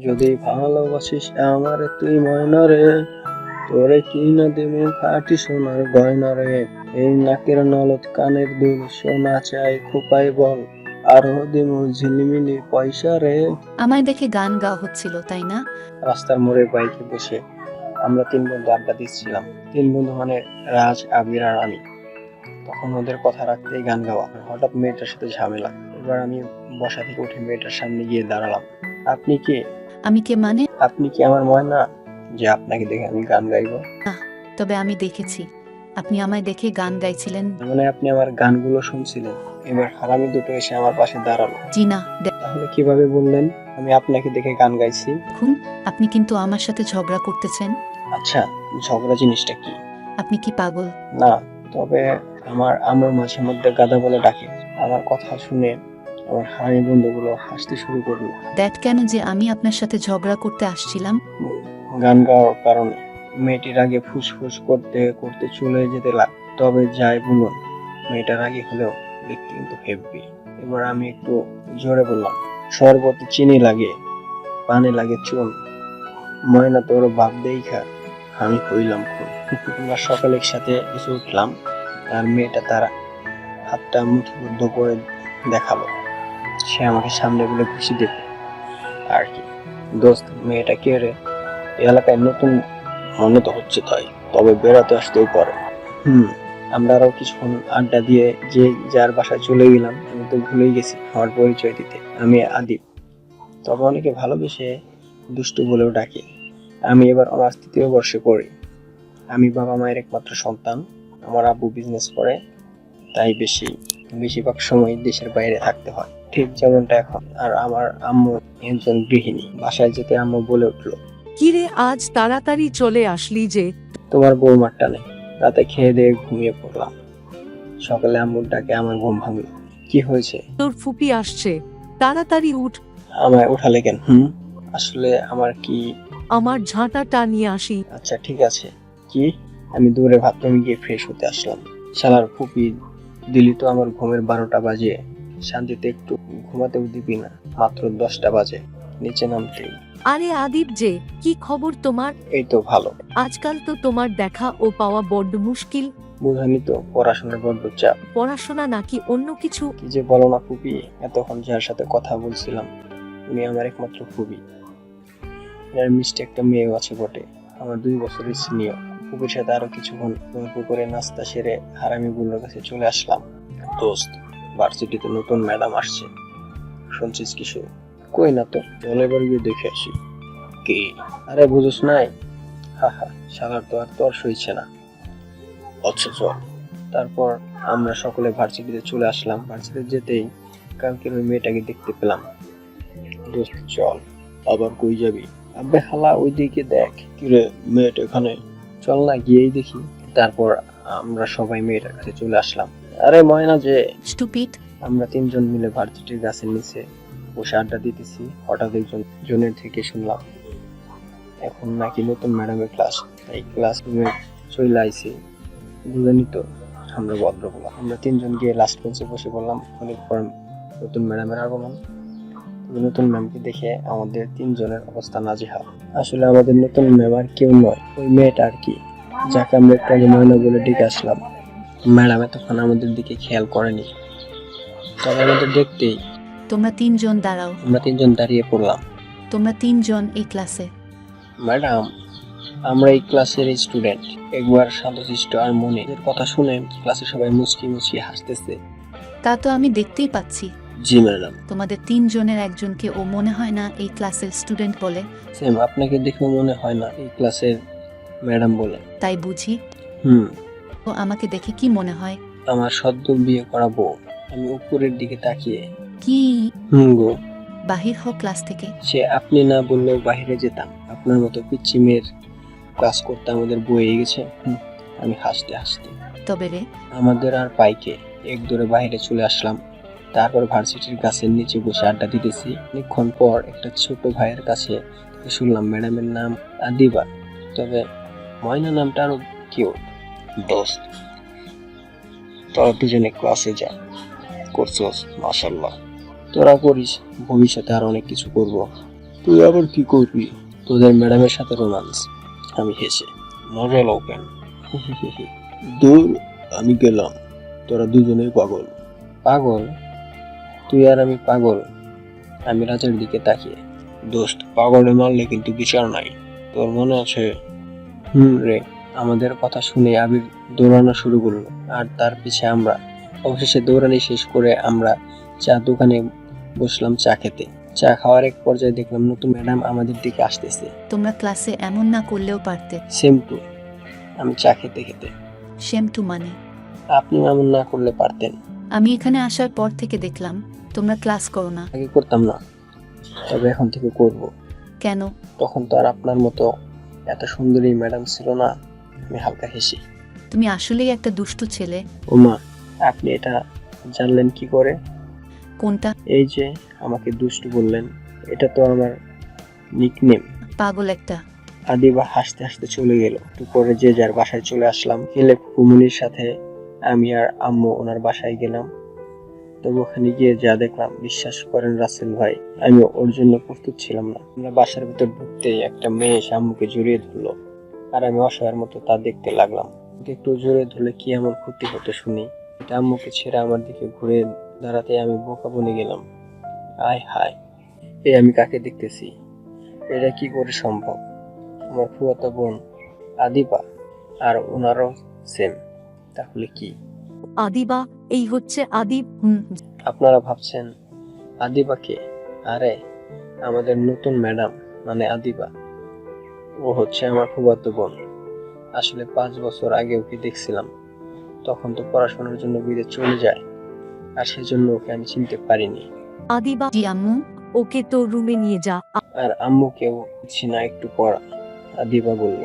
যদি ভালোবাসিস আমারে তুই ময়না রে, তোরে কি না দেবো খাঁটি সোনার গয়না রে। এই নাকের নলদ কানের দুল সোনা চাই খোপাই বল, আরো দেবো ঝিলিমিলি পয়সা রে। আমায় দেখে গান গাওয়া হচ্ছিল, তাই না? রাস্তার মোড়ে বাইকে বসে আমরা তিন বন্ধু আড্ডা দিচ্ছিলাম। তিন বন্ধু মানে রাজ, আবির আর আমি। তখন ওদের কথা রাখতেই গান গাওয়া। হঠাৎ মেয়েটার সাথে ঝামেলা। এবার আমি বসা থেকে উঠে মেয়েটার সামনে গিয়ে দাঁড়ালাম। আপনি কে? আমি কে মানে? আপনি কি আমার ময়না যে আপনাকে দেখে আমি গান গাইবো? না, তবে আমি দেখেছি আপনি আমায় দেখে গান গাইছিলেন। মানে আপনি আমার গানগুলো শুনছিলেন। এবার হারামি দুটো এসে আমার পাশে দাঁড়ালো। জি না, তাহলে কিভাবে বললেন আমি আপনাকে দেখে গান গাইছি? দেখুন, আপনি কিন্তু আমার সাথে ঝগড়া করতেছেন। আচ্ছা, ঝগড়া জিনিসটা কি? আপনি কি পাগল? না, তবে আমার আম্মু মাঝে মধ্যে গাধা বলে ডাকে। আমার কথা শুনে আমার হারামি বন্ধুগুলো হাসতে শুরু করলো। দ্যাট কেন যে আমি আপনার সাথে ঝগড়া করতে আসছিলাম? গান গাওয়ার কারণে মেয়েটির আগে ফুসফুস করতে করতে চলে যেতে লাগ। তবে যাই বলুন, মেয়েটার আগে হলেও দেখতে কিন্তু হেব্বি। এবার আমি একটু জোরে বললাম, শরবতে চিনি লাগে, পানি লাগে চুন, ময়না তোর ভাব দেখা আমি কইলাম খুন। আমরা সকালে একসাথে এসে উঠলাম, আর মেয়েটা তার হাতটা মুঠিবদ্ধ করে দেখালো সে আমাকে সামনে বলে খুশি দেবে আর কি। দোস্ত, মেয়েটা কে রে? এই এলাকায় নতুন মনে তো হচ্ছে তাই, তবে বেড়াতে আসতেও পারে। আমরা আরো কিছুক্ষণ আড্ডা দিয়ে যে যার বাসায় চলে গেলাম। আমি তো ভুলেই গেছি আমার পরিচয় দিতে। আমি আদিব, তবে অনেকে ভালোবেসে দুষ্টু বলেও ডাকে। আমি এবার অনার্স 3য় বর্ষে পড়ি। আমি বাবা মায়ের একমাত্র সন্তান। আমার আব্বু বিজনেস করে, তাই বেশিরভাগ সময় দেশের বাইরে থাকতে হয়, ঠিক যেমনটা এখন। আর আমার আম্মু একজন গৃহিণী। বাসায় যেতে আম্মু বলে উঠলো, কিরে আজ তাড়াতাড়ি চলে আসলি যে? তোমার বৌমার টানে রাতে খেয়ে দিয়ে ঘুমিয়ে পড়লাম। সকালে আম্মুর ডাকে আমার ঘুম ভাঙলো। কি হয়েছে? তোর ফুপি আসছে, তাড়াতাড়ি উঠ। আমায় উঠালে কেন? আসলে আমার কি? আমার ঝাঁটাটা নিয়ে আসি। আচ্ছা ঠিক আছে। কি? আমি দূরে বাথরুমে গিয়ে ফ্রেশ হতে আসলাম। শালার ফুপি দিলি তো আমার ঘুমের 12টা বাজে। শান্তিতে একটু ঘুমাতেও দিবি না। মাত্র 10টা বাজে। নিচে নামতেই, আরে আদিব যে, কি খবর তোমার? এই তো ভালো। আজকাল তো তোমার দেখা ও পাওয়া বড্ড মুশকিল। বুঝানি তো, পড়াশোনার বড্ড চাপ। পড়াশোনা নাকি অন্য কিছু? কি যে বলো না ফুপি, এতক্ষণ যার সাথে কথা বলছিলাম উনি আমার একমাত্র ফুপি। এর মিষ্টি একটা মেয়েও আছে বটে, আমার 2 বছরের সিনিয়র। ফুপির সাথে আরো কিছুক্ষণ গল্প করে নাস্তা সেরে হারামি বুল্লোর কাছে চলে আসলাম। দোস্ত, ভার্সিটিতে নতুন ম্যাডাম আসছে, শুনছিস কিছু? কই না তো, চল এবার গিয়ে দেখে আসি। কি? আরে বুঝোস নাই? শালার তো আর তর সইছে না। আচ্ছা চল। তারপর আমরা সকলে ভার্সিটিতে চলে আসলাম। ভার্সিটিতে যেতেই কালকের ওই মেয়েটাকে দেখতে পেলাম। দোস্ত চল। আবার কই যাবি? আবে হালা ওইদিকে দেখ। কিরে, মেয়েটা এখানে? চল না গিয়েই দেখি। তারপর আমরা সবাই মেয়েটার কাছে চলে আসলাম। আরে ময়না যে। স্টুপিড। আমরা 3জন মিলে ভার্সিটির গাছের নিচে বসে আড্ডা দিতেছি। হঠাৎ একজন জনের থেকে শুনলাম এখন নাকি নতুন ম্যাডামের ক্লাস, তাই ক্লাস রুমে চলে আইছি। বুঝেনি তো, আমরা ভদ্রগুলো। আমরা 3জন গিয়ে লাস্ট বেঞ্চে বসে পড়লাম। অনেক পর নতুন ম্যাডামের আগমন। নতুন ম্যামকে দেখে আমাদের 3জনের অবস্থা নাজেহাল। আসলে আমাদের নতুন ম্যাম আর কেউ নয়, ওই মেয়েটা আর কি, যাকে আমরা একটু আগে ময়না বলে ডেকে আসলাম। ম্যাডাম এতক্ষণ আমাদের দিকে খেয়াল করেনি, তবে আমাদের দেখতেই তোমরা 3জন দাঁড়াও। আমরা 3জন দাঁড়িয়ে পড়লাম। তোমরা 3জন এই ক্লাসে? ম্যাডাম, আমরা এই ক্লাসের স্টুডেন্ট। একবার শান্তশিষ্ট আর মনে এর কথা শুনে ক্লাসে সবাই মুচকি মুচকি হাসতেছে। তা তো আমি দেখতেই পাচ্ছি। জি ম্যাডাম। তোমাদের 3জনের একজনকে ও মনে হয় না এই ক্লাসের স্টুডেন্ট বলে। সেম, আপনাকে দেখেও মনে হয় না এই ক্লাসের ম্যাডাম বলে। তাই বুঝি। ও আমাকে দেখে কি মনে হয়? আমার সদ্য বিয়ে করা বউ। আমি উপরের দিকে তাকিয়ে, কি? গো। বাহির হোক ক্লাস থেকে। সে আপনি না বললেও বাইরে যেতাম। আপনার মতো পিচ্চি মেয়ের ক্লাস করতে আমাদের বয়ে গেছে। আমি হাসতে হাসতে। তবে রে, আমাদের আর পাইকে এক দৌড়ে বাইরে চলে আসলাম। তারপর ভার্সিটির গাছের নিচে বসে আড্ডা দিতেছি। অনেকক্ষণ পর একটা ছোট ভাইয়ের কাছে শুনলাম ম্যাডামের নাম আদিবা, তবে ময়না নামটা আরো কিউট। দোস্ত, তোরা দুজনে ক্লাসে যা করছস, মাশাআল্লাহ। তোরা করিস, ভবিষ্যতে আর অনেক কিছু করব। তুই আবার কি করবি? তোদের ম্যাডামের সাথে রোমান্স। আমি হেসে, মজা লও কেন? দূর, আমি গেলাম, তোরা দুজনেই পাগল। পাগল? তুই আর আমি পাগল? আমি রাজের দিকে তাকিয়ে, দোস্ত, পাগলে মারলে কিন্তু বিচার নাই, তোর মনে আছে? রে। আমাদের কথা শুনে আবির দৌড়ানো শুরু করলো, আর তার পিছে আমরা। অবশেষে দৌড়ানি শেষ করে আমরা চা দোকানে বসলাম চা খেতে। চা খাওয়ার এক পর্যায়ে দেখলাম নতুন ম্যাডাম আমাদের দিকে আসতেছে। তোমরা ক্লাসে এমন না করলেও পারতে। Same to. আমি চা খেতে খেতে, সেম টু মানে? আপনি এমন না করলে পারতেন। আমি এখানে আসার পর থেকে দেখলাম তোমরা ক্লাস করো না। আগে করতাম না, তবে এখন থেকে করব। কেন? তখন তো আর আপনার মতো এত সুন্দরী ম্যাডাম ছিল না। আমি হালকা হেসি। তুমি আসলেই একটা দুষ্টু ছেলে। ওমা, আপনি এটা জানলেন কি করে? কোনটা? এই যে আমাকে দুষ্টু বললেন, এটা তো আমার নিকনেম। পাগল একটা। আদিবা হাসতে হাসতে চলে গেল। একটু পরে যে যার বাসায় চলে আসলাম। গেলে ফুমুনির সাথে আমি আর আম্মু ওনার বাসায় গেলাম। তবে ওখানে গিয়ে যা দেখলাম, বিশ্বাস করেন রাসেল ভাই, আমি ওর জন্য প্রস্তুত ছিলাম না। আমরা বাসার ভিতর ঢুকতেই একটা মেয়ে এসে আম্মুকে জড়িয়ে ধরলো, আর আমি অসহায়ের মতো তা দেখতে লাগলাম। একটু জোরে ধরলে কি এমন ক্ষতি হতো শুনি। এটা আম্মুকে ছেড়ে আমার দিকে ঘুরে দাঁড়াতে আমি বোকা বনে গেলাম। আয় হায়, এই আমি কাকে দেখতেছি? এটা কি করে সম্ভব? আমার ফুয়াতো বোন আদিবা, আর ওনারও সেম। তাহলে কি? আদিবা, এই হচ্ছে আদিব। আপনারা ভাবছেন আদিবাকে? আরে, আমাদের নতুন ম্যাডাম মানে আদিবা। ও হচ্ছে আমার ফুফাতো বোন। আসলে 5 বছর আগে ওকে দেখছিলাম, তখন তো পড়াশোনার জন্য বিদেশ চলে যায়, আর সেজন্য ওকে আমি চিনতে পারিনি। আদিবা, জি আম্মু। ওকে তো রুমে নিয়ে যা। আর আম্মুকেও বুঝছি না একটু পড়া, আদিবা বলল।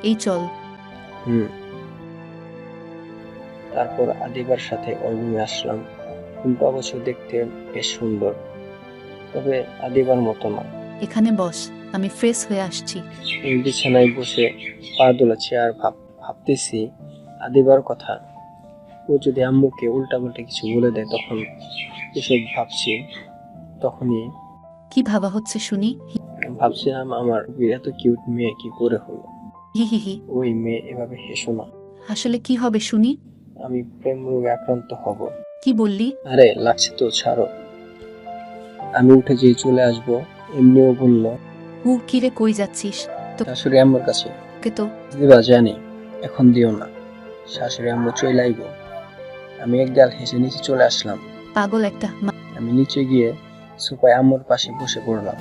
এই চল। তারপর আদিবার সাথে ওর রুমে আসলাম। রুমটা অবশ্য দেখতে বেশ সুন্দর, তবে আদিবার মতো না। এখানে বস, আমি ফ্রেশ হয়ে আসছি। এই বিছানায় বসে পা দোলাচ্ছি আর ভাবতেছি আদিবার কথা। ও যদি আম্মুকে উল্টাপাল্টা কিছু বলে দেয়, তখন এসব ভাবছি। তখনই কি ভাবা হচ্ছে শুনি? ভাবছিলাম আমার এত কিউট মেয়ে কি করে হলো। হি হি হি। ওই মেয়ে এভাবে হেসো না, আসলে কি হবে শুনি? আমি প্রেম রোগে আক্রান্ত হব। কি বললি? আরে লাগছে তো, ছাড়ো। আমি উঠে যেয়ে চলে আসবো, এমনিও বলল। কিরে কই যাচ্ছিস? শাশুড়ি আম্মুর কাছে। তোকে তো দিবা জানি, এখন দিও না, শাশুড়ি আম্মু চলে আইব। আমি একগাল হেসে নিচে চলে আসলাম। পাগল একটা। আমি নিচে গিয়ে সোফায় আম্মুর পাশে বসে পড়লাম।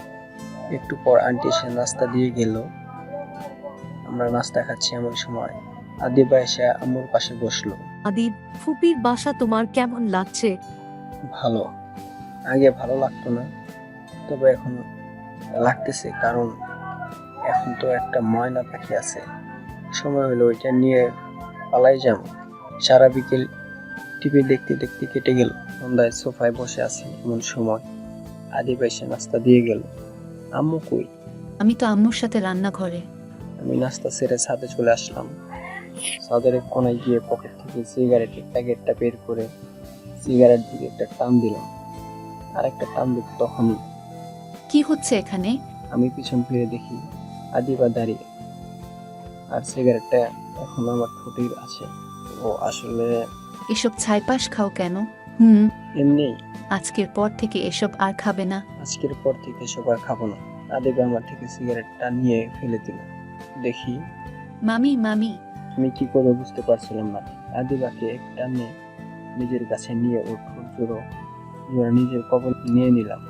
একটু পর আন্টি এসে নাস্তা দিয়ে গেল। আমরা নাস্তা খাচ্ছি এমন সময় আদিবা এসে আম্মুর পাশে বসলো। আদিব, ফুপির বাসা তোমার কেমন লাগছে? ভালো। আগে ভালো লাগতো না, তবে এখন লাগতেছে, কারণ এখন তো একটা ময়না পাখি আছে। সময় হলো ওইটা নিয়ে পালাই যাব। সারা বিকেল টিভি দেখতে দেখতে কেটে গেল। সন্ধ্যায় সোফায় বসে আছি এমন সময় আদিবা এসে নাস্তা দিয়ে গেল। আম্মু কই? আমি তো আম্মুর সাথে রান্নাঘরে। আমি নাস্তা সেরে ছাদে চলে আসলাম। ছাদের এক কোনায় গিয়ে পকেট থেকে সিগারেটের প্যাকেটটা বের করে সিগারেট দিয়ে একটা টান দিলাম। আর একটা টান দিতে তখনই কি হচ্ছে এখানে? আমি পিছন ফিরে দেখি আদিবা দাঁড়িয়ে, আর সিগারেটটা এখন আমার ঠোঁটেই আছে। ও আসলে এসব ছাইপাশ খাও কেন? এমনি। আজকের পর থেকে এসব আর খাবে না। আজকের পর থেকে সবার খাবো না। আদিবা আমার থেকে সিগারেটটা নিয়ে ফেলে দিল। দেখি মামি মামি। আমি কি করে বুঝতে পারছিলাম না। আদিবাকে এক টানে নিজের কাছে নিয়ে ওর ঠোঁট জোড়া নিজের কবল নিয়ে নিলাম।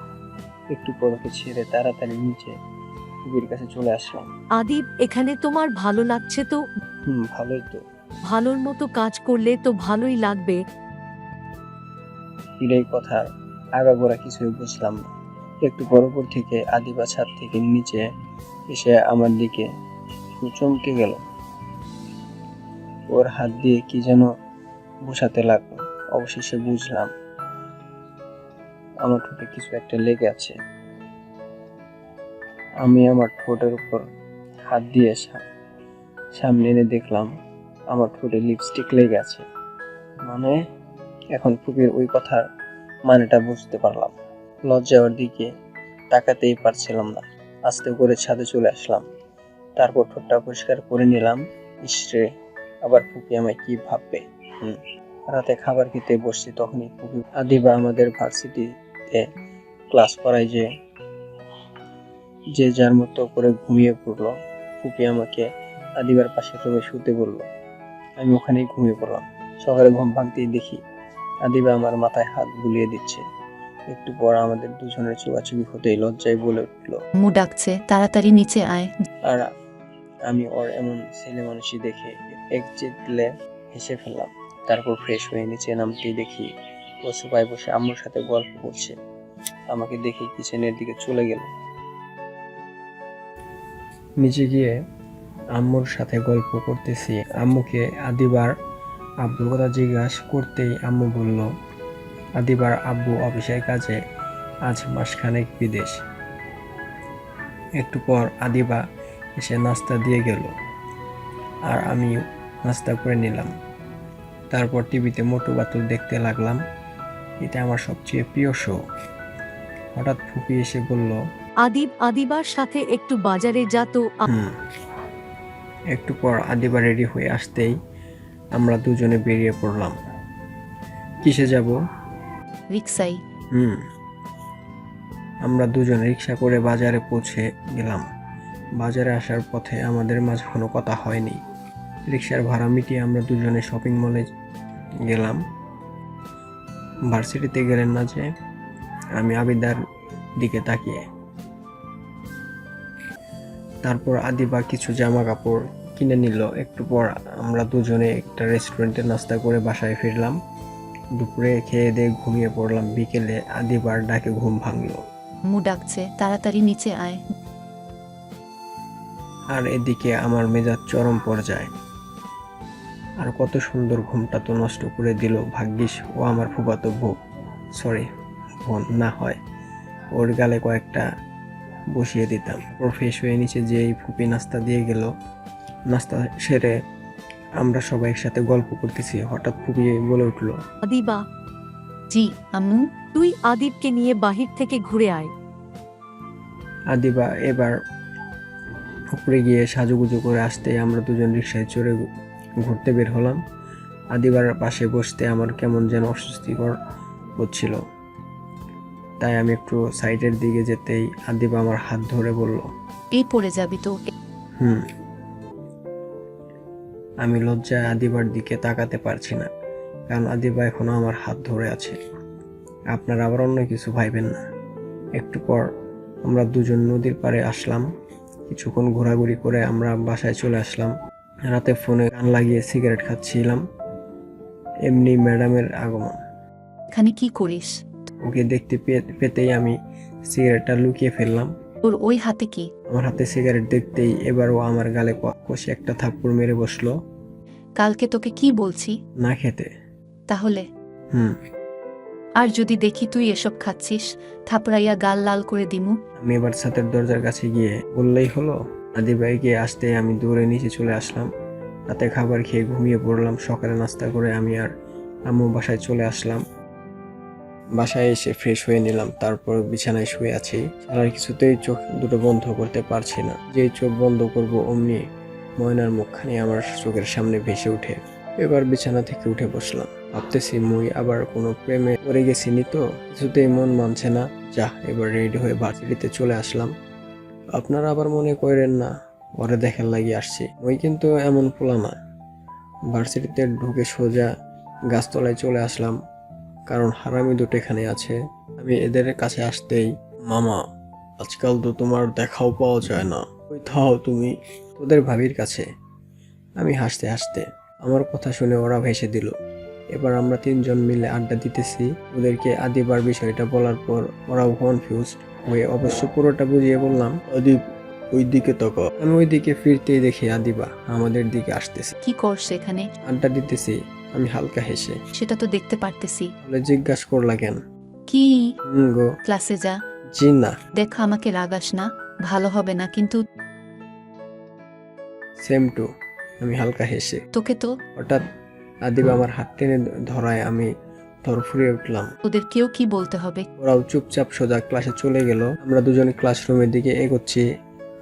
একটু পর ওকে ছেড়ে তাড়াতাড়ি নিচে খুবির কাছে চলে আসলাম। আদিব, এখানে তোমার ভালো লাগছে তো? ভালোই তো। ভালোর মতো কাজ করলে তো ভালোই লাগবে। এই কথার আগাগোড়া কিছুই বুঝলাম না। একটু পর থেকে আদিবা ছাদ থেকে নিচে এসে আমার দিকে চমকে গেল। ওর হাত দিয়ে কি যেন বসাতে লাগলো। অবশেষে বুঝলাম আমার ঠোঁটে কিছু একটা লেগে আছে। আমি আমার ঠোঁটের উপর হাত দিয়ে সামনে এনে দেখলাম আমার ঠোঁটে লিপস্টিক লেগে আছে। মানে এখন ফুপির ওই কথার মানেটা বুঝতে পারলাম। লজ্জা ওর দিকে তাকাতেই পারছিলাম না। আস্তে করে ছাদে চলে আসলাম। তারপর ঠোঁটটা পরিষ্কার করে নিলাম। ইসরে, আবার ফুপি আমায় কি ভাববে। রাতে খাবার খেতে বসছি, তখনই ফুপি আদিবা আমাদের ভার্সিটিতে ক্লাস করায় যে যার মতো করে ঘুমিয়ে পড়লো। ফুপি আমাকে আদিবার পাশের রুমে শুতে বলল। আমি ওখানেই ঘুমিয়ে পড়লাম। সকালে ঘুম ভাঙতেই দেখি আদিবা আমার মাথায় হাত বুলিয়ে দিচ্ছে। একটু পর আমাদের দুজনের চোখাচোখি হতেই লজ্জায় বলে উঠল। আম্মু ডাকছে, তাড়াতাড়ি নিচে আয়। আর আমি ওর এমন ছেলে মানুষই দেখে এক চিৎলে হেসে ফেললাম। তারপর ফ্রেশ হয়ে নিচে নামতেই দেখি ও সোফায় বসে আম্মুর সাথে গল্প করছে। আমাকে দেখে কিচেনের দিকে চলে গেল। নিচে গিয়ে আম্মুর সাথে গল্প করতেছি। আম্মুকে আদিবার আব্বুর কথা জিজ্ঞাসা করতেই আম্মু বলল, আদিবার আব্বু অফিসের কাজে আজ মাসখানেক বিদেশ। একটু পর আদিবা এসে নাস্তা দিয়ে গেল, আর আমি নাস্তা করে নিলাম। তারপর টিভিতে মোটু বাতুল দেখতে লাগলাম। এটা আমার সবচেয়ে প্রিয় শো। হঠাৎ ফুপি এসে বলল, আদিবার সাথে একটু বাজারে যা তো। একটু পর আদিবা রেডি হয়ে আসতেই আমরা দুজনে বেরিয়ে পড়লাম। কিসে যাব? রিক্সাই। আমরা দুজন রিক্সা করে বাজারে পৌঁছে গেলাম। বাজারে আসার পথে আমাদের মাঝে কোনো কথা হয়নি। রিক্সার ভাড়া মিটিয়ে আমরা দুজনে শপিং মলে গেলাম। ভার্সিটিতে গেলেন না যে? আমি আবিদার দিকে তাকিয়ে। তারপর আদিবা কিছু জামা কাপড় কিনে নিল। একটু পর আমরা দুজনে একটা রেস্টুরেন্টে নাস্তা করে বাসায় ফিরলাম। দুপুরে খেয়ে দিয়ে ঘুমিয়ে পড়লাম। বিকেলে আদিবার ডাকে ঘুম ভাঙলো। আম্মু ডাকছে, তাড়াতাড়ি নিচে আয়। আর এদিকে আমার মেজাজ চরম পর্যায়ে। আর কত সুন্দর ঘুমটা তো নষ্ট করে দিল। ভাগ্যিস ও আমার ফুফাতো বোন না হয় ওর গালে কয়েকটা বসিয়ে দিতাম। ওর ফ্রেশ হয়ে নিচে যেই ফুপি নাস্তা দিয়ে গেল। নাস্তা সেরে আমরা সবাই একসাথে গল্প করতেছি। হঠাৎ ফুপি বলে উঠলো, আদিবা, জি আম্মু। তুই আদিবকে নিয়ে বাহির থেকে ঘুরে আয়। আদিবা এবার উপরে গিয়ে সাজুগুজু করে আসতে আমরা দুজন রিক্সায় চড়ে ঘুরতে বের হলাম। আদিবার পাশে বসতে আমার কেমন যেন অস্বস্তিকর হচ্ছিল। তাই আমি একটু সাইডের দিকে যেতেই আদিবা আমার হাত ধরে বলল, এই পড়ে যাবি তো। আমি লজ্জায় আদিবার দিকে তাকাতে পারছি না, কারণ আদিবা এখনো আমার হাত ধরে আছে। আপনারা আবার অন্য কিছু ভাইবেন না। একটু পর আমরা দুজন নদীর পাড়ে আসলাম। কিছুক্ষণ ঘোরাঘুরি করে আমরা বাসায় চলে আসলাম। রাতে ফোনে গান লাগিয়ে সিগারেট খাচ্ছিলাম। এমনি ম্যাডামের আগমন। এখানে কি করিস? ওকে দেখতে পেতেই আমি সিগারেটটা লুকিয়ে ফেললাম। তোর ওই হাতে কি? আমার হাতে সিগারেট দেখতেই এবার ও আমার গালে কষে একটা থাপ্পড় মেরে বসলো। কালকে তোকে কি বলছি না খেতে। তাহলে? হুম। আর যদি দেখি তুই এসব খাচ্ছিস, থাপড়াইয়া গাল লাল করে দিমু। আমি এবার ছাদের দরজার কাছে গিয়ে বললেই হলো। আদিবাইকে আসতে আমি দৌড়ে নিচে চলে আসলাম। রাতে খাবার খেয়ে ঘুমিয়ে পড়লাম। সকালে নাস্তা করে আমি আর আম্মু বাসায় চলে আসলাম। বাসায় এসে ফ্রেশ হয়ে নিলাম। তারপর বিছানায় শুয়ে আছি। আর কিছুতেই চোখ দুটো বন্ধ করতে পারছি না। যেই চোখ বন্ধ করব অমনি ময়নার মুখখানি আমার চোখের সামনে ভেসে উঠে। এবার বিছানা থেকে উঠে বসলাম। ভাবতেছি মুই আবার কোনো প্রেমে পড়ে গেছিনি তো? কিছুতেই মন মানছে না। যা, এবার রেডি হয়ে ভার্সিটিতে চলে আসলাম। আপনারা আবার মনে করেন না ওরে দেখার লাগি আসছি। মুই কিন্তু এমন পোলা না। ভার্সিটিতে ঢুকে সোজা গাছতলায় চলে আসলাম, কারণ হারামি দুটো এখানে আছে। আমি এদের কাছে আসতেই, মামা আজকাল তো তোমার দেখাও পাওয়া যায় না, কই থাও তুমি? তোদের ভাবির কাছে। আমি হাসতে হাসতে। আমার কথা শুনে ওরা ভেসে দিল। এবার আমরা তিনজন মিলে আড্ডা দিতেছি। ওদেরকে আদিবার বিষয়টা বলার পর ওরাও কনফিউজড হয়ে, অবশ্য পুরোটা বুঝিয়ে বললাম, আদিব ওই দিকে তাকা। আমি ওই দিকে ফিরতেই দেখি আদিবা আমাদের দিকে আসতেছে। কি করছ এখানে? আড্ডা দিতেছি। আমি হালকা হেসে। সেটা তো দেখতে পারতেছি। বলে জিজ্ঞাসা করলা কেন? কি? গো। ক্লাসে যা। জি না। দেখ, আমাকে রাগাস না, ভালো হবে না কিন্তু। Same to. আমি হালকা হেসে। তোকে তো। হঠাৎ আদিবা আমার হাত টেনে ধরায়। আমি ধরফুরিয়ে উঠলাম। ওদের কেউ কি বলতে হবে? ওরাও চুপচাপ সোজা ক্লাসে চলে গেল। আমরা দুজনে ক্লাসরুমের দিকে এগোচ্ছি।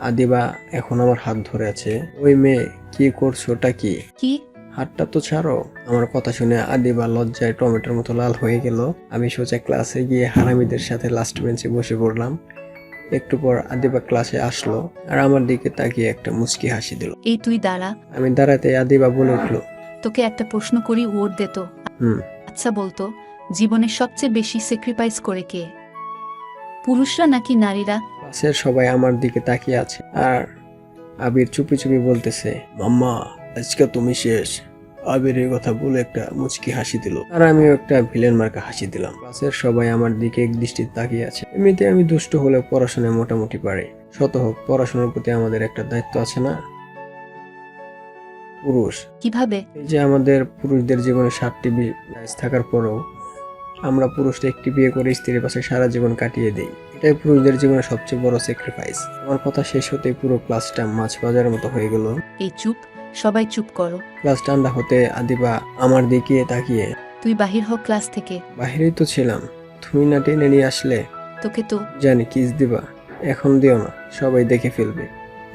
আদিবা এখন আমার হাত ধরে আছে। ওই মেয়ে, কি করছো? ওটা কি? কি? হাতটা তো ছাড়ো। আমার কথা শুনে আদিবা লজ্জায় টমেটোর মতো লাল হয়ে গেল। আমি সোজা ক্লাসে গিয়ে হারামিদের সাথে লাস্ট বেঞ্চে বসে পড়লাম। একটু পর আদিবা ক্লাসে আসলো আর আমার দিকে তাকিয়ে একটা মুচকি হাসি দিল। এই তুই দাঁড়া, আমি দাঁড়াতে আদিবা বলে উঠলো, তোকে একটা প্রশ্ন করি, ওর দে তো। হুম। আচ্ছা বলতো, জীবনে সবচেয়ে বেশি স্যাক্রিফাইস করে কে, পুরুষরা নাকি নারীরা? ক্লাসের সবাই আমার দিকে তাকিয়ে আছে আর আবির চুপি চুপি বলতেছে, মাম্মা আজকে তুমি শেষ। আবির এই কথা বলে একটা মুচকি হাসি দিল আর আমিও একটা ভিলেন মার্কা হাসি দিলাম। ক্লাসের সবাই আমার দিকে এক দৃষ্টিতে তাকিয়ে আছে। এমনিতে আমি দুষ্ট হলে পড়াশোনায় মোটামুটি পারি। শত হোক, পড়াশোনার প্রতি আমাদের একটা দায়িত্ব আছে না? পুরুষ, কিভাবে? এই যে আমাদের পুরুষদের জীবনে 7টি বয়স থাকার পরেও আমরা পুরুষরা একটি বিয়ে করে স্ত্রীর পাশে সারা জীবন কাটিয়ে দেই। এটাই পুরুষদের জীবনে সবচেয়ে বড় স্যাক্রিফাইস। আমার কথা শেষ হতেই পুরো ক্লাসটা মাছ বাজারের মতো হয়ে গেল। এই চুপ, সবাই চুপ করো। ক্লাস ঠান্ডা হতে আদিবা আমার দিকে তাকিয়ে, তুই বাহির হ ক্লাস থেকে। বাহিরেই তো ছিলাম, তুমি না টেনে নিয়ে আসলে? তোকে তো জানি কিস দিবা, এখন দিও না, সবাই দেখে ফেলবে।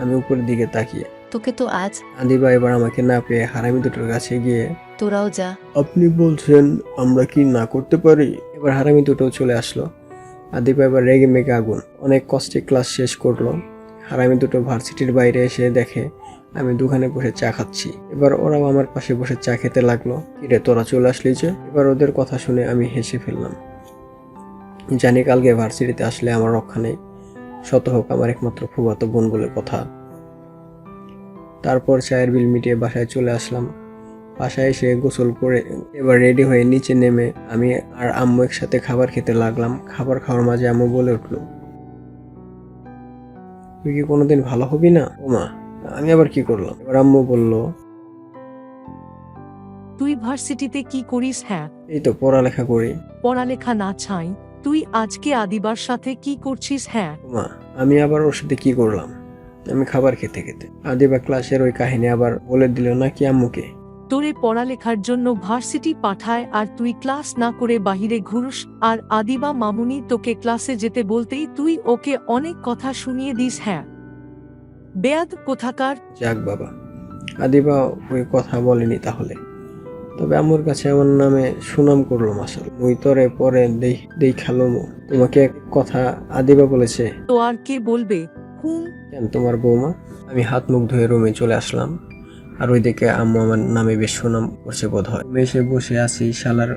আমি উপরের দিকে তাকিয়ে, তোকে তো আজ। আদিবা এবার আমাকে না পেয়ে হারামি দুটোর কাছে গিয়ে, তোরাও যা। আপনি বলছেন আমরা কি না করতে পারি? এবার হারামি দুটো চলে আসলো। আদিবা এবার রেগে মেগে আগুন। অনেক কষ্টে ক্লাস শেষ করলো। হারামি দুটো ভার্সিটির বাইরে এসে দেখে আমি দোকানে বসে চা খাচ্ছি। এবার ওরাও আমার পাশে বসে চা খেতে লাগলো। কিরে তোরা চলে আসলি যে? এবার ওদের কথা শুনে আমি হেসে ফেললাম। জানি কালকে ভার্সিটিতে আসলে আমার রক্ষা নেই। শত হোক আমার একমাত্র ফুফাতো বোন বলে কথা। তারপর চায়ের বিল মিটিয়ে বাসায় চলে আসলাম। বাসায় এসে গোসল করে এবার রেডি হয়ে নিচে নেমে আমি আর আম্মু একসাথে খাবার খেতে লাগলাম। খাবার খাওয়ার মাঝে আম্মু বলে উঠলো, তুই কি কোনোদিন ভালো হবি না? ও মা, আমি আবার কি করলাম? এবার আম্মু বলল, তুই ভার্সিটিতে কি করিস? হ্যাঁ, এই তো পড়ালেখা করি। পড়ালেখা না ছাই, তুই আজকে আদিবার সাথে কি করছিস? হ্যাঁ, ও মা, আমি আবার ওর সাথে কি করলাম? আমি খাবার খেতে খেতে আদিবা ক্লাসের ওই কাহিনী আবার বলে দিল নাকি আম্মুকে? তোরে পড়ালেখার জন্য ভার্সিটি পাঠায় আর তুই ক্লাস না করে বাহিরে ঘুরস, আর আদিবা মামুনি তোকে ক্লাসে যেতে বলতেই তুই ওকে অনেক কথা শুনিয়ে দিস। হ্যাঁ, বেয়াদ কোথাকার। যাক বাবা, আদিবা ওই কথা বলেনি তাহলে। তবে আম্মুর কাছে আমার নামে সুনাম করলো মাসাল। মুই তরে পরে দেই খালো তোমাকে এক কথা আদিবা বলেছে। তো আর কে বলবে? হুম, কেন, তোমার বৌমা? আমি হাত মুখ ধুয়ে রুমে চলে আসলাম আর ওইদিকে আম্মু আমার নামে বেশ সুনাম করছে বোধ হয়। মেসে বসে আছি, শালার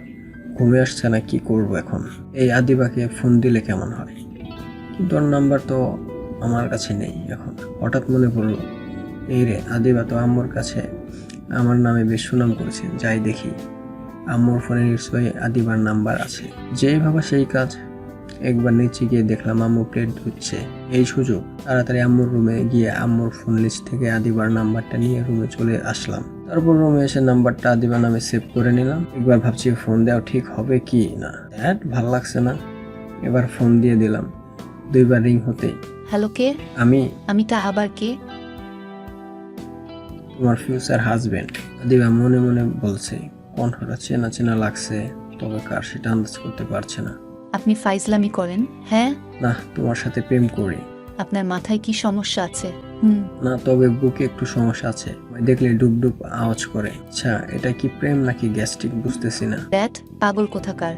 ঘুমে আসছে না, কি করব এখন? এই আদিবাকে ফোন দিলে কেমন হয়? কিন্তু ওর নাম্বার তো আমার কাছে নেই এখন। হঠাৎ মনে পড়লো, এই রে, আদিবা তো আম্মুর কাছে আমার নামে বেশ সুনাম করেছে। যাই দেখি, আম্মুর ফোনে নিশ্চয়ই আদিবার নাম্বার আছে। যেই ভাবা সেই কাজ। একবার নিচে গিয়ে দেখলাম আম্মু প্লেট ধুচ্ছে। এই সুযোগ, তাড়াতাড়ি আম্মুর রুমে গিয়ে আম্মুর ফোন লিস্ট থেকে আদিবার নাম্বারটা নিয়ে রুমে চলে আসলাম। তারপর রুমে এসে নাম্বারটা আদিবার নামে সেভ করে নিলাম। একবার ভাবছি ফোন দেওয়া ঠিক হবে কি না, ভাল লাগছে না। এবার ফোন দিয়ে দিলাম। 2বার রিং হতেই, হ্যালো, কে? আমিটা আবার কে? তোমার ফিউচার হাজবেন্ড। আদিবা মনে মনে বলছে, কণ্ঠটা চেনা চেনা লাগছে, তবে কার সেটা আন্দাজ করতে পারছে না। আপনি ফাইজলামি করেন? হ্যাঁ। না, তোমার সাথে প্রেম করি। আপনার মাথায় কি সমস্যা আছে? না, তবে বুকে একটু সমস্যা আছে। দেখলে ডুব ডুব আওয়াজ করে। আচ্ছা, এটা কি প্রেম নাকি গ্যাস্ট্রিক বুঝতেছি না। দ্যাট পাগল কোথাকার।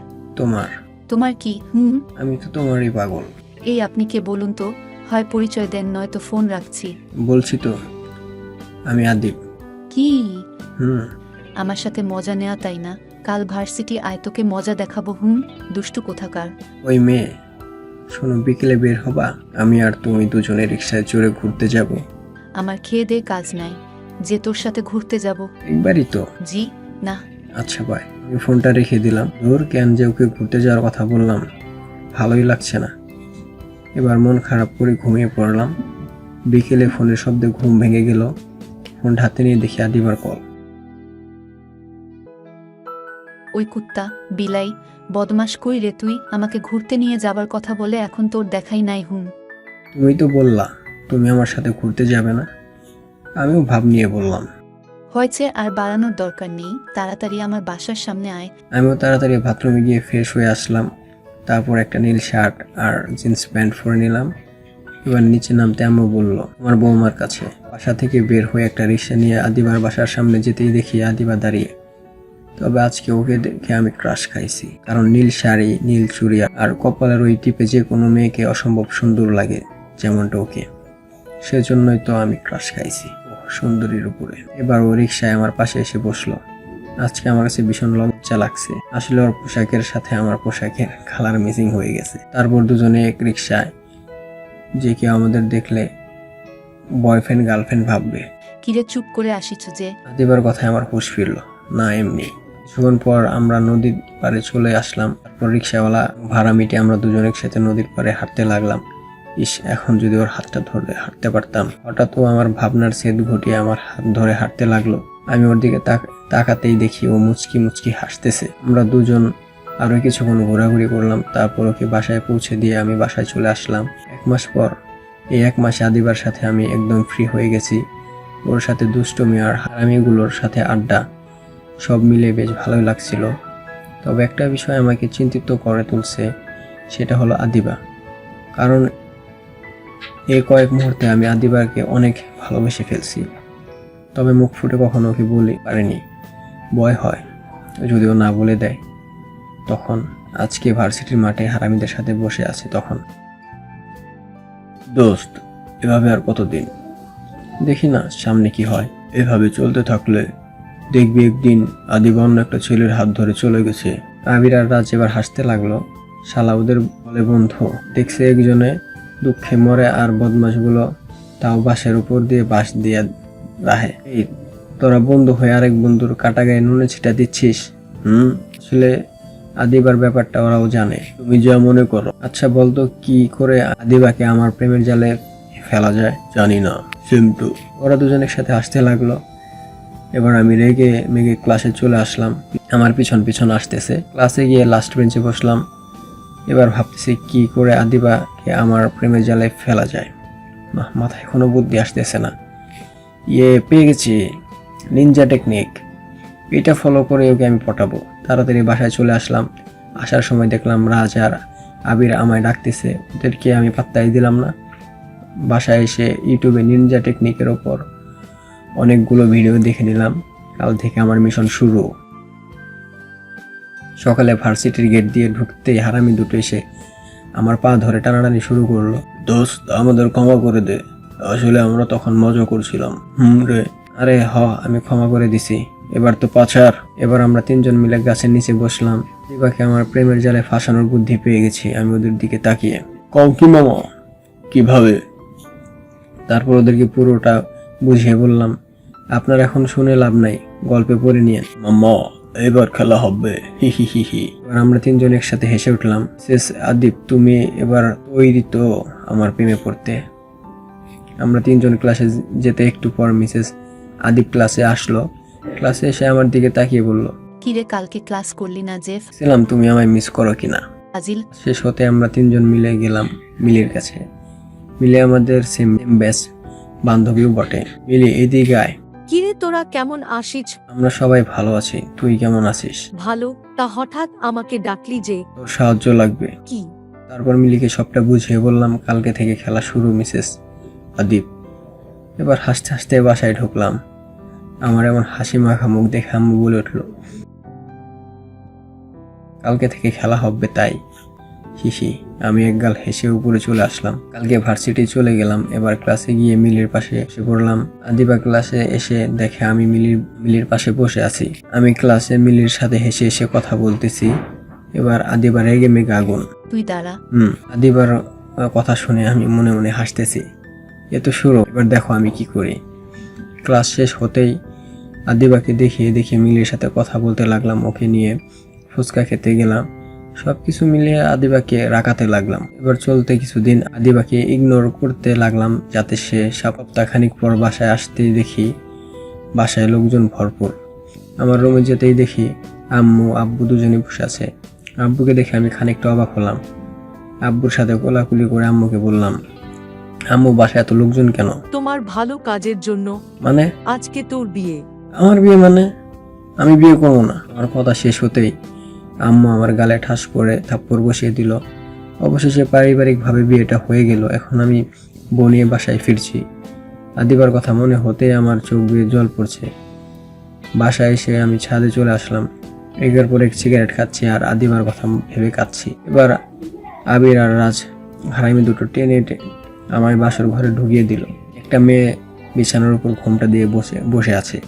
তোমার কি? আমি তো তোমারই পাগল। এই আপনি কে বলুন তো? হয় পরিচয় দেন, নয়তো ফোন রাখছি। বলছি তো, আমি আদিব। কি? হুম। আমার সাথে মজা নেওয়া, তাই না? কাল ভার্সিটি আয়, তোকে মজা দেখাবো। দুষ্টু কোথাকার। ওই মেয়ে, শোনো, বিকেলে বের হবা? আমি আর তুমি দুজনে রিক্সায় চড়ে ঘুরতে যাব। আমার খেয়ে দে কাজ নাই যে তোর সাথে ঘুরতে যাব। একবারই তো। জি না। আচ্ছা বাই। আমি ফোনটা রেখে দিলাম। ধর, কেন যে ওকে ঘুরতে যাওয়ার কথা বললাম, ভালোই লাগছে না। এবার মন খারাপ করে ঘুমিয়ে পড়লাম। বিকেলে ফোনের শব্দে ঘুম ভেঙে গেল। ফোন হাতে নিয়ে দেখি আদিবার কল। ওই কুত্তা, বিলাই, বদমাস, কই রে তুই? আমাকে ঘুরতে নিয়ে যাবার কথা বলে এখন তোর দেখাই নাই। তুমি তো বললা তুমি আমার সাথে ঘুরতে যাবে না। আমিও ভাব নিয়ে বললাম, হয়েছে, আর বাড়ানোর দরকার নেই, তাড়াতাড়ি আমার বাসার সামনে আয়। আমিও তাড়াতাড়ি বাথরুমে গিয়ে ফ্রেশ হয়ে আসলাম। তারপর একটা নীল শার্ট আর জিন্স প্যান্ট পরে নিলাম। এবার নিচে নামতে আম্মু বলল আমার বৌমার কাছে। বাসা থেকে বের হয়ে একটা রিক্সা নিয়ে আদিবার বাসার সামনে যেতেই দেখি আদিবা দাঁড়িয়ে। তবে আজকে ওকে দেখে আমি ক্রাশ খাইছি, কারণ নীল শাড়ি, নীল চুড়ি আর কপালের ওই টিপে যে কোনো মেয়েকে অসম্ভব সুন্দর লাগে, যেমনটা ওকে। সেজন্যই তো আমি ক্রাশ খাইছি সুন্দরীর উপরে। এবার ও রিক্সায় আমার পাশে এসে বসলো। আজকে আমার কাছে ভীষণ লজ্জা লাগছে, আসলে ওর পোশাকের সাথে আমার পোশাকের কালার মিসিং হয়ে গেছে। তারপর দুজনে এক রিক্সায়, যে কেউ আমাদের দেখলে বয়ফ্রেন্ড গার্লফ্রেন্ড ভাববে। কিরে চুপ করে আসিছ যে? আদিবার কথায় আমার হুঁশ ফিরলো না, এমনি। কিছুক্ষণ পর আমরা নদীর পাড়ে চলে আসলাম। তারপর রিক্সাওয়ালা ভাড়া মিটে আমরা দুজন একসাথে নদীর পাড়ে হাঁটতে লাগলাম। ইস, এখন যদি ওর হাতটা ধরে হাঁটতে পারতাম। হঠাৎ ও আমার ভাবনার ছেদ ঘটিয়ে আমার হাত ধরে হাঁটতে লাগলো। আমি ওর দিকে তাকাতেই দেখি ও মুচকি মুচকি হাসতেছে। আমরা দুজন আরো কিছুক্ষণ ঘোরাঘুরি করলাম। তারপর ওকে বাসায় পৌঁছে দিয়ে আমি বাসায় চলে আসলাম। 1 মাস পর, এই 1 মাসে আদিবার সাথে আমি একদম ফ্রি হয়ে গেছি। ওর সাথে দুষ্টমি আর হারামিগুলোর সাথে আড্ডা, সব মিলে বেশ ভালোই লাগছিল। তবে একটা বিষয় আমাকে চিন্তিত করে তুলছে, সেটা হলো আদিবা। কারণ এই কয়েক মুহূর্তে আমি আদিবাকে অনেক ভালোবেসে ফেলছি। তবে মুখ ফুটে কখনো ওকে বলে পারিনি, ভয় হয় যদিও না বলে দেয়। তখন আজকে ভার্সিটির মাঠে হারামিদের সাথে বসে আছে। তখন দোস্ত, এভাবে আর কতদিন? দেখি না সামনে কি হয়। এভাবে চলতে থাকলে দেখবি একদিন আদিবা অন্য একটা ছেলের হাত ধরে চলে গেছে। আবির আর রাজ এবার হাসতে লাগলো। শালা ওদের বলে বন্ধু, দেখছে একজনে দুঃখে মরে আর বদমাশগুলো তাও বাঁশের উপর দিয়ে বাঁশ দিয়ে রাহে। এই তোরা বন্ধু হয়ে আরেক বন্ধুর কাটা গায়ে নুনে ছিটা দিচ্ছিস। আসলে আদিবার ব্যাপারটা ওরাও জানে, তুমি যা মনে করো। আচ্ছা বলতো, কি করে আদিবাকে আমার প্রেমের জালে ফেলা যায়? জানি না, সিমটু। ওরা দুজন একসাথে হাসতে লাগলো। এবার আমি রেগে মেগে ক্লাসে চলে আসলাম। আমার পিছন পিছন আসতেছে। ক্লাসে গিয়ে লাস্ট বেঞ্চে বসলাম। এবার ভাবতেছি কি করে আদিবাকে আমার প্রেমের জালে ফেলা যায়। মাথায় কোনো বুদ্ধি আসতেছে না। পেয়ে গেছি, নিনজা টেকনিক। এটা ফলো করে ওকে আমি পটাবো। তাড়াতাড়ি বাসায় চলে আসলাম। আসার সময় দেখলাম রাজ আর আবির আমায় ডাকতেছে। ওদেরকে আমি পাত্তাই দিলাম না। বাসায় এসে ইউটিউবে নিনজা টেকনিকের ওপর অনেকগুলো ভিডিও দেখে নিলাম। কাল থেকে আমার মিশন শুরু। সকালে ভার্সিটির গেট দিয়ে ঢুকতেই হারামি দুটো এসে আমার পা ধরে টানাটানি শুরু করলো। দোস্ত, আমাদের ক্ষমা করে দে, আসলে আমরা তখন মজা করছিলাম। রে। আরে আমি ক্ষমা করে দিছি, এবার তো পাছার। এবার আমরা তিনজন মিলে গাছের নিচে বসলাম। দিবাকে আমার প্রেমের জালে ফাঁসানোর বুদ্ধি পেয়ে গেছি। আমি ওদের দিকে তাকিয়ে, কও কি মামা, কিভাবে? তারপর ওদেরকে পুরোটা বুঝিয়ে বললাম, আপনার এখন শুনে লাভ নাই, গল্পে পড়ে নিয়ে। মামা, এবার খেলা হবে, হি হি হি হি। এবার আমরা তিনজন একসাথে হেসে উঠলাম। শেষ আদিব, তুমি এবার তৈরি তো আমার প্রেমে পড়তে? আমরা তিনজন ক্লাসে যেতে একটু পর মিসেস আদিব ক্লাসে আসলো। ক্লাসে এসে আমার দিকে তাকিয়ে বলল, কিরে কালকে ক্লাস করলি না জেফ? ছিলাম, তুমি আমায় মিস করো কিনা। আজিল। শেষ হতে আমরা তিনজন মিলে গেলাম মিলির কাছে। মিলে আমাদের সেম ব্যাচ, বান্ধবীও বটে। মিলি, এদিকে আয়। কিরে তোরা কেমন আছিস? আমরা সবাই ভালো আছি, তুই কেমন আছিস? ভালো। তা হঠাৎ আমাকে ডাকলি যে? তোর সাহায্য লাগবে। কি? তারপর মিলিকে সবটা বুঝিয়ে বললাম, কালকে থেকে খেলা শুরু মিসেস আদিব। এবার হাসতে হাসতে বাসায় ঢুকলাম। আমার এমন হাসি মাখা মুখ দেখে আম্মু বলে উঠল, কালকে থেকে খেলা হবে তাই? হিহি। আমি একগাল হেসে উপরে চলে আসলাম। কালকে ভার্সিটি চলে গেলাম। এবার ক্লাসে গিয়ে মিলির পাশে এসে পড়লাম। আদিবা ক্লাসে এসে দেখে আমি মিলির পাশে বসে আছি। আমি ক্লাসে মিলির সাথে হেসে হেসে কথা বলতেছি। এবার আদিবা রেগে মেগে আগুন। তুই দাঁড়া। আদিবার কথা শুনে আমি মনে মনে হাসতেছি। এ তো শুরু, এবার দেখো আমি কি করি। ক্লাস শেষ হতেই আদিবাকে দেখিয়ে মিলির সাথে কথা বলতে লাগলাম। ওকে নিয়ে ফুচকা খেতে গেলাম। সবকিছু মিলিয়ে আদিবাকে রাখাতে লাগলাম। এবার চলতে কিছুদিন আদিবাকে ইগনোর করতে লাগলাম, যাতে সে সপ্তাহখানিক পর বাসায় আসতেই দেখি বাসায় লোকজন ভরপুর। আমার রুমে যেতেই দেখি আম্মু আব্বু দুজনই বসে আছে। আব্বুকে দেখে আমি খানিকটা অবাক হলাম। আব্বুর সাথে কোলাকুলি করে আম্মুকে বললাম, আম্মু বাসায় এত লোকজন কেন? তোমার ভালো কাজের জন্য। মানে? আজকে তোর বিয়ে। আমার বিয়ে মানে? আমি বিয়ে করবো না। আমার কথা শেষ হতেই আম্মু আমার গালে ঠাস করে থাপ্পড় বসিয়ে দিল। অবশেষে পারিবারিকভাবে বিয়েটা হয়ে গেল। এখন আমি বউ নিয়ে বাসায় ফিরছি। আদিবার কথা মনে হতেই আমার চোখ বেয়ে জল পড়ছে। বাসায় এসে আমি ছাদে চলে আসলাম। একের পর এক সিগারেট খাচ্ছি আর আদিবার কথা ভেবে কাঁদছি। এবার আবির আর রাজ হারামি দুটো টেনে আমায় বাসর ঘরে ঢুকিয়ে দিল। একটা মেয়ে বিছানার উপর ঘোমটা দিয়ে বসে আছে।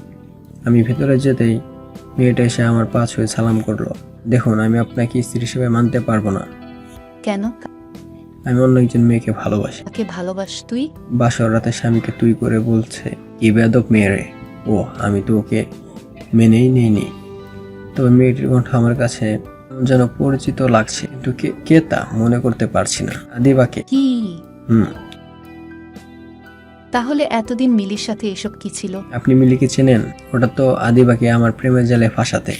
আমি ভেতরে যেতেই মেয়েটা এসে আমার পা ছুঁয়ে সালাম করলো। দেখুন, আমি আপনাকে স্ত্রী হিসেবে মানতে পারবো না। কেন? আমি অন্য একজন মেয়েকে ভালোবাসি। তাকে ভালোবাস তুই? বাসর রাতে স্বামীকে তুই করে বলছে, কি বেয়াদব মেয়ে রে। ও, আমি তো ওকে মেনেই নিইনি। তবে মেয়েটির কণ্ঠ আমার কাছে যেন পরিচিত লাগছে, কিন্তু কে তা মনে করতে পারছি না। আদিবাকে? কি? হুম। তাহলে এতদিন মিলির সাথে এসব কি ছিল? আপনি মিলিকে চেনেন? ওটা তো আদিবাকে আমার প্রেমের জালে ফাঁসাতে।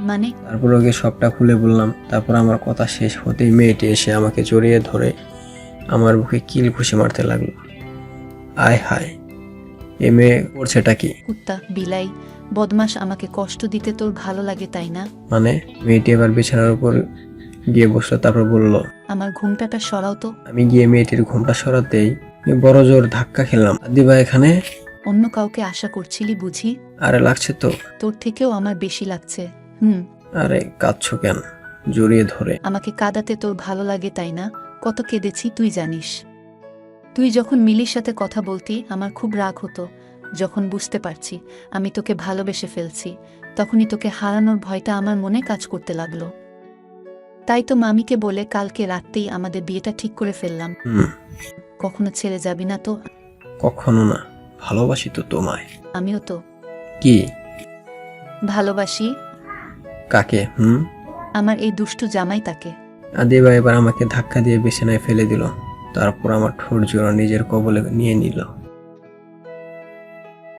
মানে? তারপর ওকে সবটা খুলে বললাম। তারপর আমার কথা শেষ হতেই মেয়েটি এসে আমাকে জড়িয়ে ধরে আমার বুকে কিল ঘুষি মারতে লাগলো। আয় হায়, এ মেয়ে করছেটা কি? কুত্তা, বিলাই, বদমাস, আমাকে কষ্ট দিতে তোর ভালো লাগে তাই না? মানে? মেয়েটি এবার বিছানার উপর গিয়ে বসলো। তারপর বলল, আমার ঘুমটাটা সরাও তো। আমি গিয়ে মেয়েটির ঘুমটা সরাতেই বড় জোর ধাক্কা খেলাম। আদিবা এখানে? অন্য কাউকে আশা করছিলি বুঝি? আরে লাগছে তো। তোর থেকেও আমার বেশি লাগছে। আরে কাঁদছো কেন? জড়িয়ে ধরে। আমাকে কাঁদাতে তোর ভালো লাগে তাই না? কত কেঁদেছি তুই জানিস। তুই যখন মিলির সাথে কথা বলতি আমার খুব রাগ হতো। যখন বুঝতে পারছি আমি তোকে ভালোবেসে ফেলছি, তখনই তোকে হারানোর ভয়টা আমার মনে কাজ করতে লাগলো। তাই তো মামিকে বলে কালকে রাতেই আমাদের বিয়েটা ঠিক করে ফেললাম। কখনো ছেড়ে যাবি না তো? কখনো না, ভালোবাসি তো তোমায়। আমিও তো কি ভালোবাসি। কাকে? আমার এই দুষ্টু জামাই তাকে। আদিবা এবার আমাকে ধাক্কা দিয়ে বিছানায় ফেলে দিল। তারপর আমার ঠোঁট জোড়া নিজের কবলে নিয়ে নিল।